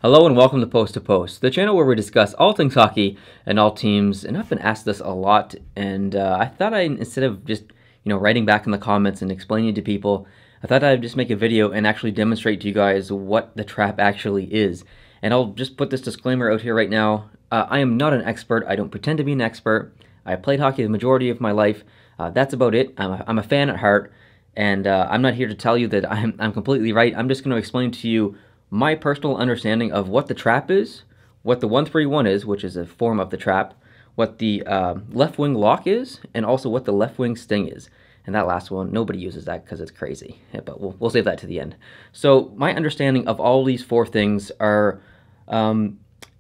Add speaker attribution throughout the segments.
Speaker 1: Hello and welcome to Post to Post, the channel where we discuss all things hockey and all teams. And I've been asked this a lot, and I thought instead of just writing back in the comments and explaining to people, I thought I'd just make a video and actually demonstrate to you guys what the trap actually is. And I'll just put this disclaimer out here right now. I am not an expert. I don't pretend to be an expert. I played hockey the majority of my life. That's about it. I'm a fan at heart, and I'm not here to tell you that I'm completely right. I'm just going to explain to you my personal understanding of what the trap is, what the 1-3-1 is, which is a form of the trap, what the left wing lock is, and also what the left wing sting is. And that last one, nobody uses that because it's crazy, but we'll save that to the end. So my understanding of all these four things are,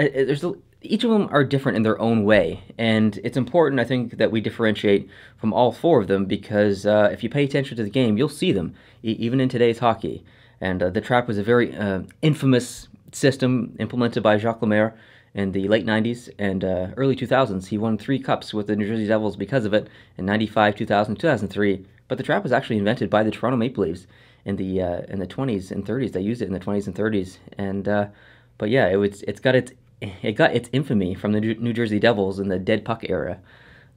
Speaker 1: each of them are different in their own way, and it's important, I think, that we differentiate from all four of them because if you pay attention to the game, you'll see them, even in today's hockey. And the trap was a very infamous system implemented by Jacques Lemaire in the late 90s and early 2000s. He won 3 cups with the New Jersey Devils because of it in 95, 2000, 2003. But the trap was actually invented by the Toronto Maple Leafs in the 20s and 30s. They used it in the 20s and 30s. And but yeah, it got its infamy from the New Jersey Devils in the dead puck era.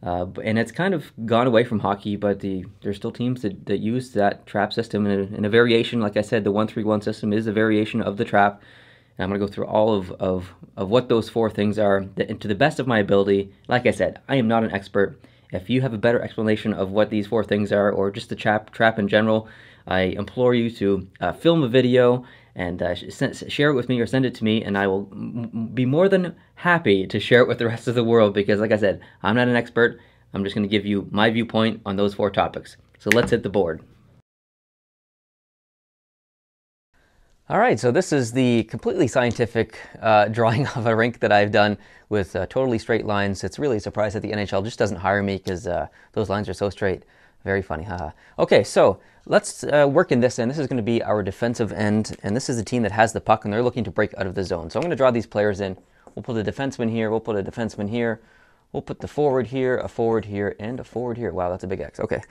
Speaker 1: And it's kind of gone away from hockey, but there's still teams that use that trap system in a variation. Like I said, the 1-3-1 system is a variation of the trap. And I'm going to go through all of what those four things are to the best of my ability. Like I said, I am not an expert. If you have a better explanation of what these four things are, or just the trap in general, I implore you to film a video and share it with me or send it to me, and I will be more than happy to share it with the rest of the world because, like I said, I'm not an expert. I'm just going to give you my viewpoint on those four topics. So let's hit the board. All right, so this is the completely scientific drawing of a rink that I've done with totally straight lines. It's really a surprise that the NHL just doesn't hire me because those lines are so straight. Very funny, haha. Okay, so let's work in this end. This is going to be our defensive end, and this is the team that has the puck, and they're looking to break out of the zone. So I'm going to draw these players in. We'll put a defenseman here. We'll put a defenseman here. We'll put the forward here, a forward here, and a forward here. Wow, that's a big X. Okay,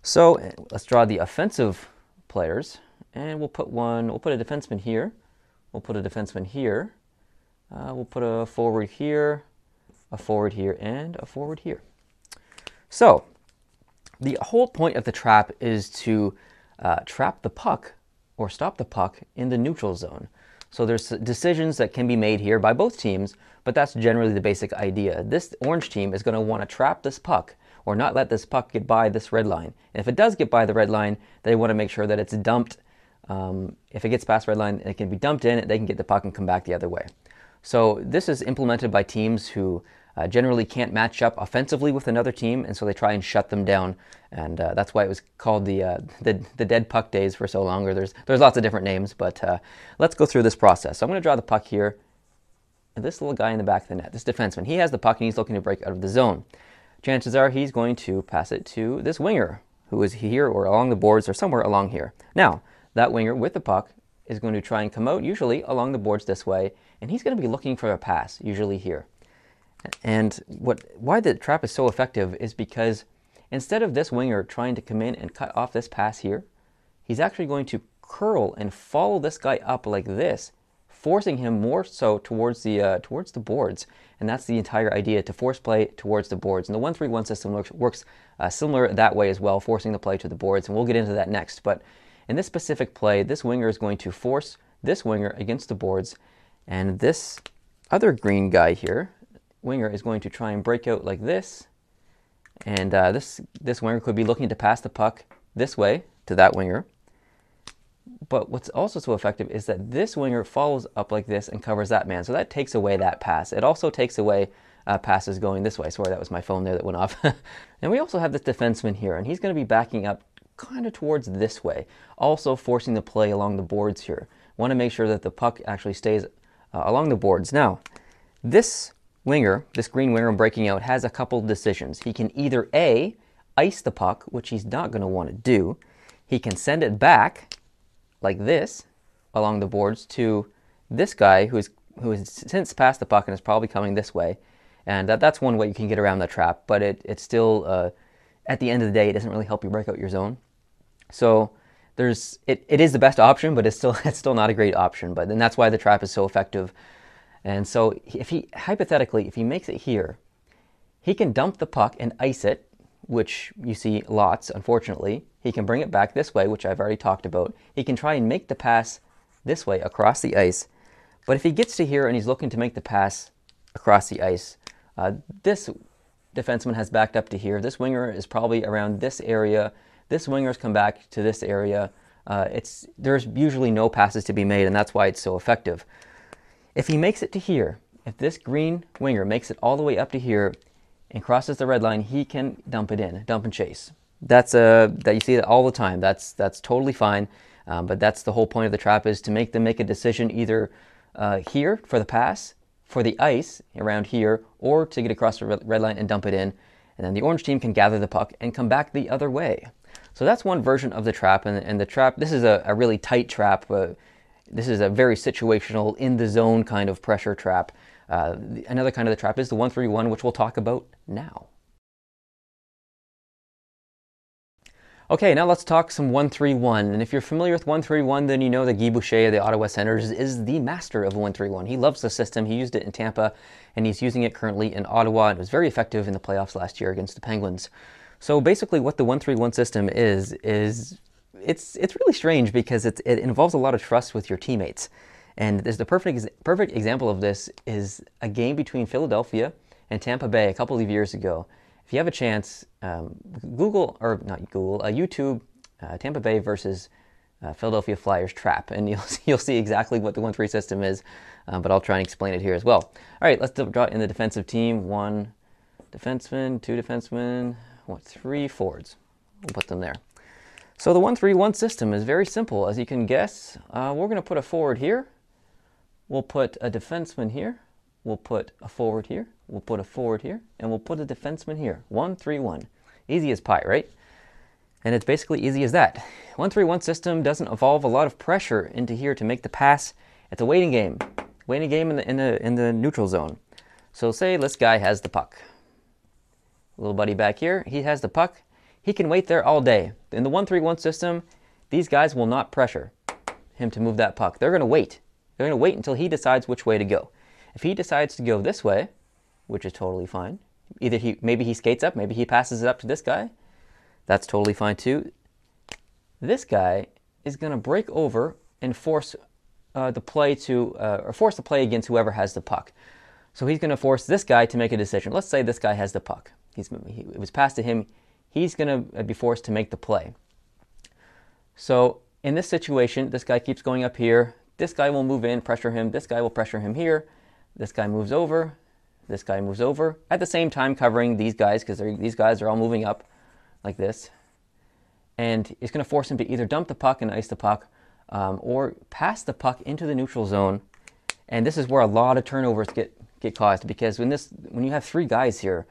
Speaker 1: so let's draw the offensive players, and we'll put a defenseman here. We'll put a defenseman here. We'll put a forward here, and a forward here. So the whole point of the trap is to trap the puck or stop the puck in the neutral zone. So there's decisions that can be made here by both teams, but that's generally the basic idea. This orange team is going to want to trap this puck or not let this puck get by this red line. And if it does get by the red line, they want to make sure that it's dumped. If it gets past the red line, it can be dumped in, they can get the puck and come back the other way. So this is implemented by teams who generally can't match up offensively with another team, and so they try and shut them down. And that's why it was called the dead puck days for so long. Or there's lots of different names, but let's go through this process. So I'm going to draw the puck here. And this little guy in the back of the net, this defenseman, he has the puck and he's looking to break out of the zone. Chances are he's going to pass it to this winger, who is here or along the boards or somewhere along here. Now, that winger with the puck is going to try and come out, usually along the boards this way, and he's going to be looking for a pass, usually here. And why the trap is so effective is because instead of this winger trying to come in and cut off this pass here, he's actually going to curl and follow this guy up like this, forcing him more so towards the boards. And that's the entire idea, to force play towards the boards. And the 1-3-1 system works similar that way as well, forcing the play to the boards. And we'll get into that next. But in this specific play, this winger is going to force this winger against the boards, and this other green guy here, winger, is going to try and break out like this, and this winger could be looking to pass the puck this way to that winger. But what's also so effective is that this winger follows up like this and covers that man, so that takes away that pass. It also takes away passes going this way. Sorry, that was my phone there that went off. And we also have this defenseman here, and he's going to be backing up kind of towards this way, also forcing the play along the boards here. Want to make sure that the puck actually stays along the boards. Now, this winger, this green winger breaking out, has a couple decisions. He can either A, ice the puck, which he's not going to want to do. He can send it back like this along the boards to this guy who has since passed the puck and is probably coming this way. And that's one way you can get around the trap, but it's still, at the end of the day, it doesn't really help you break out your zone. So it is the best option, but it's still not a great option. But then that's why the trap is so effective. And so if he hypothetically, if he makes it here, he can dump the puck and ice it, which you see lots, unfortunately. He can bring it back this way, which I've already talked about. He can try and make the pass this way across the ice. But if he gets to here and he's looking to make the pass across the ice, this defenseman has backed up to here. This winger is probably around this area. This winger's come back to this area. There's usually no passes to be made, and that's why it's so effective. If he makes it to here, if this green winger makes it all the way up to here and crosses the red line, he can dump it in, dump and chase. That you see that all the time. That's totally fine. But that's the whole point of the trap, is to make them make a decision either here for the pass, for the ice around here, or to get across the red line and dump it in. And then the orange team can gather the puck and come back the other way. So that's one version of the trap. And the trap, this is a really tight trap. This is a very situational, in the zone kind of pressure trap. Another kind of the trap is the 1-3-1, which we'll talk about now. Okay, now let's talk some 1-3-1. And if you're familiar with 1-3-1, then you know that Guy Boucher of the Ottawa Senators is the master of 1-3-1. He loves the system. He used it in Tampa, and he's using it currently in Ottawa. It was very effective in the playoffs last year against the Penguins. So basically what the 1-3-1 system is it's really strange, because it involves a lot of trust with your teammates. And the perfect example of this is a game between Philadelphia and Tampa Bay a couple of years ago. If you have a chance, YouTube Tampa Bay versus Philadelphia Flyers trap, and you'll see exactly what the 1-3 system is. But I'll try and explain it here as well. All right, let's draw in the defensive team. 1 defenseman, 2 defensemen, 3 forwards. We'll put them there. So the 1-3-1 system is very simple, as you can guess. We're going to put a forward here. We'll put a defenseman here. We'll put a forward here. We'll put a forward here. And we'll put a defenseman here. 1-3-1. Easy as pie, right? And it's basically easy as that. 1-3-1 system doesn't involve a lot of pressure into here to make the pass. It's a waiting game. Waiting game in the neutral zone. So say this guy has the puck. Little buddy back here, he has the puck. He can wait there all day. In the 1-3-1 system, these guys will not pressure him to move that puck. They're going to wait. They're going to wait until he decides which way to go. If he decides to go this way, which is totally fine, maybe he skates up, maybe he passes it up to this guy. That's totally fine too. This guy is going to break over and force the play against whoever has the puck. So he's going to force this guy to make a decision. Let's say this guy has the puck. It was passed to him. He's going to be forced to make the play. So in this situation, this guy keeps going up here. This guy will move in, pressure him. This guy will pressure him here. This guy moves over. This guy moves over. At the same time covering these guys, because these guys are all moving up like this. And it's going to force him to either dump the puck and ice the puck, or pass the puck into the neutral zone. And this is where a lot of turnovers get caused, because when you have 3 guys here,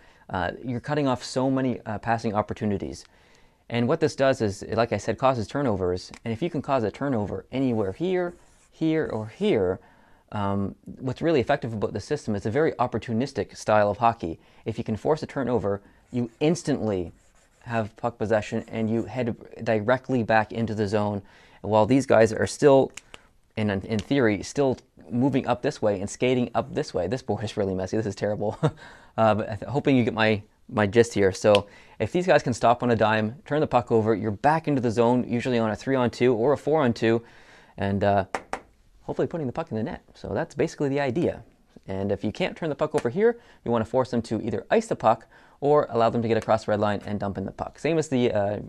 Speaker 1: you're cutting off so many passing opportunities. And what this does is, like I said, causes turnovers. And if you can cause a turnover anywhere here, here, or here, what's really effective about the system is a very opportunistic style of hockey. If you can force a turnover, you instantly have puck possession and you head directly back into the zone. While these guys are still, in theory, still moving up this way and skating up this way. This board is really messy. This is terrible. But hoping you get my gist here. So if these guys can stop on a dime, turn the puck over, you're back into the zone, usually on a 3-on-2 or a 4-on-2, and hopefully putting the puck in the net. So that's basically the idea. And if you can't turn the puck over here, you want to force them to either ice the puck or allow them to get across the red line and dump in the puck. Same as the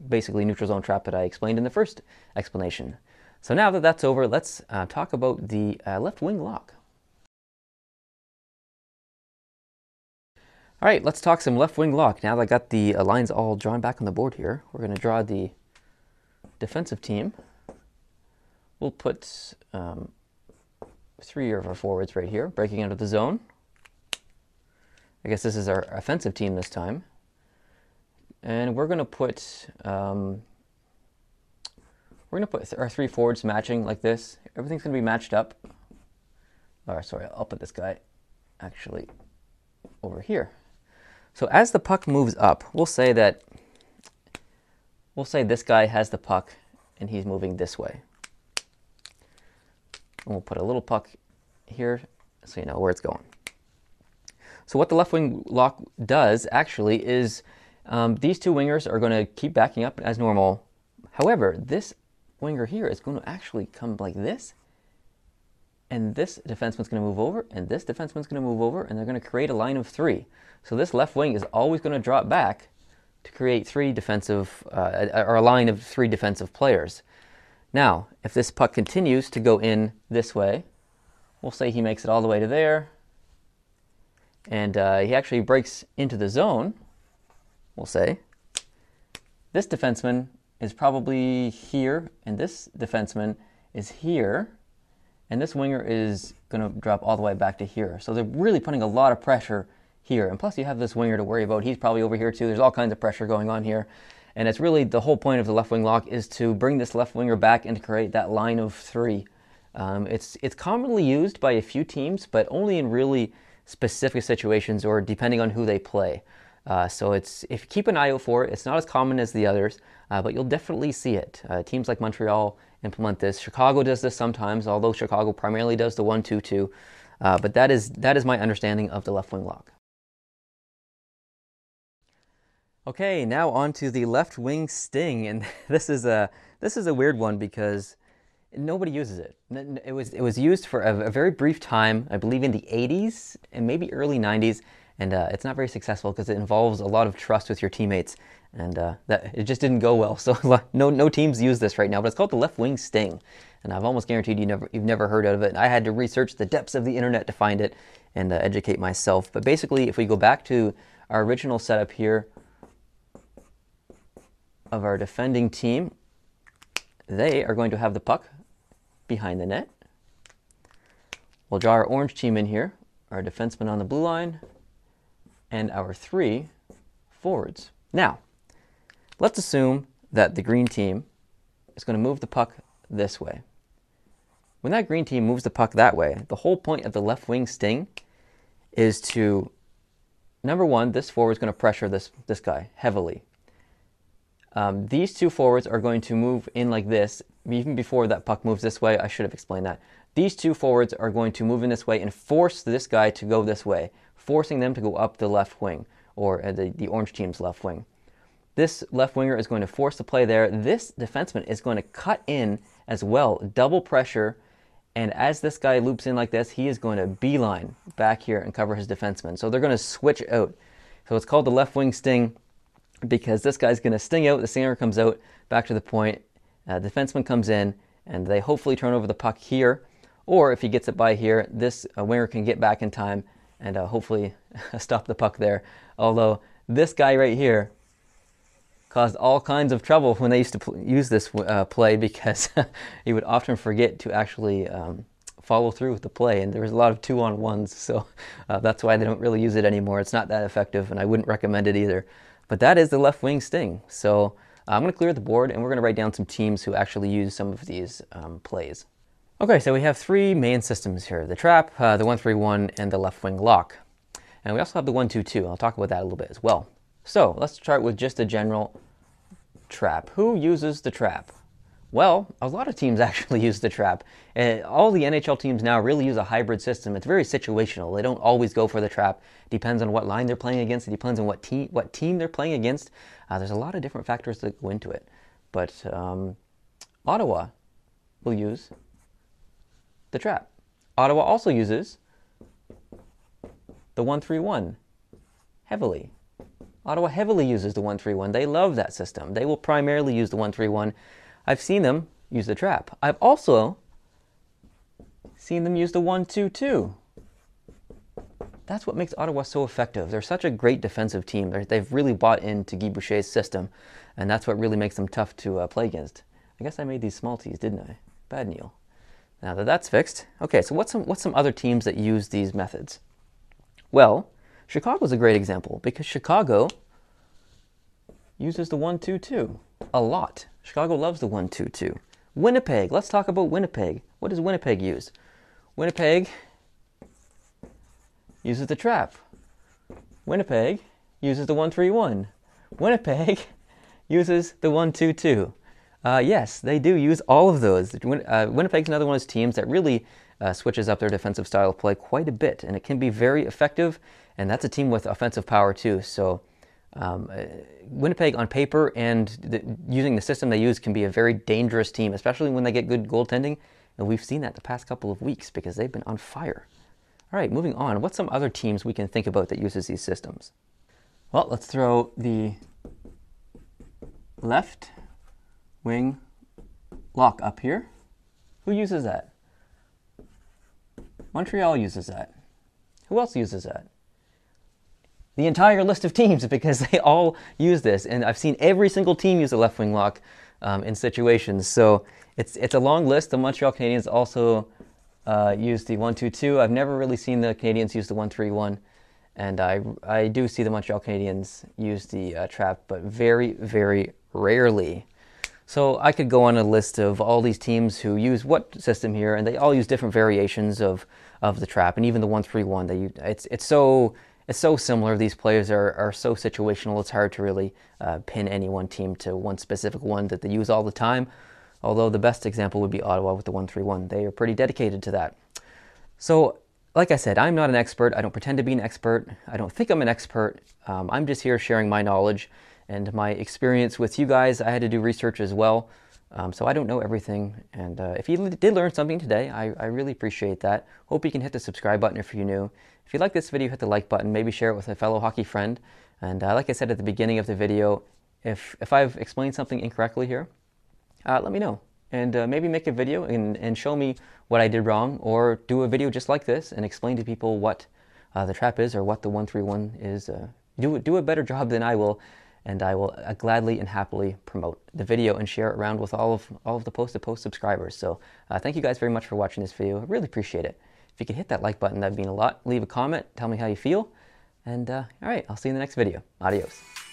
Speaker 1: basically neutral zone trap that I explained in the first explanation. So now that that's over, let's talk about the left wing lock. All right, let's talk some left wing lock. Now that I got the lines all drawn back on the board here, we're going to draw the defensive team. We'll put 3 of our forwards right here, breaking out of the zone. I guess this is our offensive team this time. And we're going to put our 3 forwards matching like this. Everything's going to be matched up. Or sorry, I'll put this guy actually over here. So as the puck moves up, we'll say this guy has the puck and he's moving this way. And we'll put a little puck here so you know where it's going. So what the left wing lock does actually is these two wingers are going to keep backing up as normal. However, this winger here is going to actually come like this, and this defenseman's going to move over, and this defenseman's going to move over, and they're going to create a line of three. So this left wing is always going to drop back to create three defensive, or a line of three defensive players. Now, if this puck continues to go in this way, we'll say he makes it all the way to there, and he actually breaks into the zone, we'll say. This defenseman is probably here, and this defenseman is here, and this winger is going to drop all the way back to here. So they're really putting a lot of pressure here. And plus you have this winger to worry about. He's probably over here too. There's all kinds of pressure going on here. And it's really the whole point of the left wing lock is to bring this left winger back and to create that line of three. It's commonly used by a few teams, but only in really specific situations or depending on who they play. So if you keep an eye out for it, it's not as common as the others, but you'll definitely see it. Teams like Montreal implement this. Chicago does this sometimes, although Chicago primarily does the 1-2-2. But that is my understanding of the left wing lock. Okay, now on to the left wing sting, and this is a weird one because nobody uses it. It was used for a very brief time, I believe in the 80s and maybe early 90s, and it's not very successful because it involves a lot of trust with your teammates, and that it just didn't go well. So no teams use this right now, but it's called the left wing sting, and I've almost guaranteed you've never heard of it. I had to research the depths of the internet to find it and educate myself. But basically, if we go back to our original setup here of our defending team, they are going to have the puck behind the net. We'll draw our orange team in here, our defenseman on the blue line, and our three forwards. Now, let's assume that the green team is going to move the puck this way. When that green team moves the puck that way, the whole point of the left wing sting is to, number one, this forward is going to pressure this guy heavily. These two forwards are going to move in like this. Even before that puck moves this way, I should have explained that. These two forwards are going to move in this way and force this guy to go this way, forcing them to go up the left wing, or the orange team's left wing. This left winger is going to force the play there. This defenseman is going to cut in as well, double pressure, and as this guy loops in like this, he is going to beeline back here and cover his defenseman. So they're going to switch out. So it's called the left wing sting, because this guy's going to sting out, the stinger comes out, back to the point, defenseman comes in, and they hopefully turn over the puck here, or if he gets it by here, this winger can get back in time and hopefully stop the puck there. Although this guy right here caused all kinds of trouble when they used to use this play, because he would often forget to actually follow through with the play, and there was a lot of 2-on-1s, so that's why they don't really use it anymore. It's not that effective, and I wouldn't recommend it either. But that is the left wing sting. So I'm going to clear the board, and we're going to write down some teams who actually use some of these plays. Okay, so we have three main systems here: the trap, the 1-3-1, and the left wing lock. And we also have the 1-2-2. I'll talk about that a little bit as well. So let's start with just a general trap. Who uses the trap? Well, a lot of teams actually use the trap. All the NHL teams now really use a hybrid system. It's very situational. They don't always go for the trap. Depends on what line they're playing against. It depends on what team they're playing against. There's a lot of different factors that go into it. But Ottawa will use the trap. Ottawa also uses the 1-3-1 heavily. Ottawa heavily uses the 1-3-1. They love that system. They will primarily use the 1-3-1. I've seen them use the trap. I've also seen them use the 1-2-2. That's what makes Ottawa so effective. They're such a great defensive team. They've really bought into Guy Boucher's system, and that's what really makes them tough to play against. I guess I made these small t's, didn't I? Bad Neil. Now that that's fixed. Okay, so what's some other teams that use these methods? Well, Chicago's a great example, because Chicago uses the 1-2-2 a lot. Chicago loves the 1-2-2. Winnipeg, let's talk about Winnipeg. What does Winnipeg use? Winnipeg uses the trap. Winnipeg uses the 1-3-1. Winnipeg uses the 1-2-2. Yes, they do use all of those. Winnipeg's another one of those teams that really switches up their defensive style of play quite a bit, and it can be very effective, and that's a team with offensive power too. So Winnipeg on paper and using the system they use can be a very dangerous team, especially when they get good goaltending, and we've seen that the past couple of weeks because they've been on fire. All right, moving on. What's some other teams we can think about that uses these systems? Well, let's throw the left wing lock up here. Who uses that? Montreal uses that. Who else uses that? The entire list of teams, because they all use this, and I've seen every single team use a left wing lock in situations. So it's a long list. The Montreal Canadiens also use the 1-2-2. I've never really seen the Canadiens use the 1-3-1, and I do see the Montreal Canadiens use the trap, but very, very rarely. So I could go on a list of all these teams who use what system here, and they all use different variations of the trap, and even the 1-3-1. It's so similar. These players are so situational. It's hard to really pin any one team to one specific one that they use all the time. Although the best example would be Ottawa with the 1-3-1. They are pretty dedicated to that. So, like I said, I'm not an expert. I don't pretend to be an expert. I don't think I'm an expert. I'm just here sharing my knowledge and my experience with you guys. I had to do research as well, so I don't know everything. And if you did learn something today, I really appreciate that. Hope you can hit the subscribe button if you're new. If you like this video, hit the like button. Maybe share it with a fellow hockey friend. And like I said at the beginning of the video, if I've explained something incorrectly here, let me know. And maybe make a video and show me what I did wrong, or do a video just like this and explain to people what the trap is or what the 1-3-1 is. Do a better job than I will. And I will gladly and happily promote the video and share it around with all of the post-to-post subscribers. So thank you guys very much for watching this video. I really appreciate it. If you could hit that like button, that'd mean a lot. Leave a comment, tell me how you feel. And all right, I'll see you in the next video. Adios.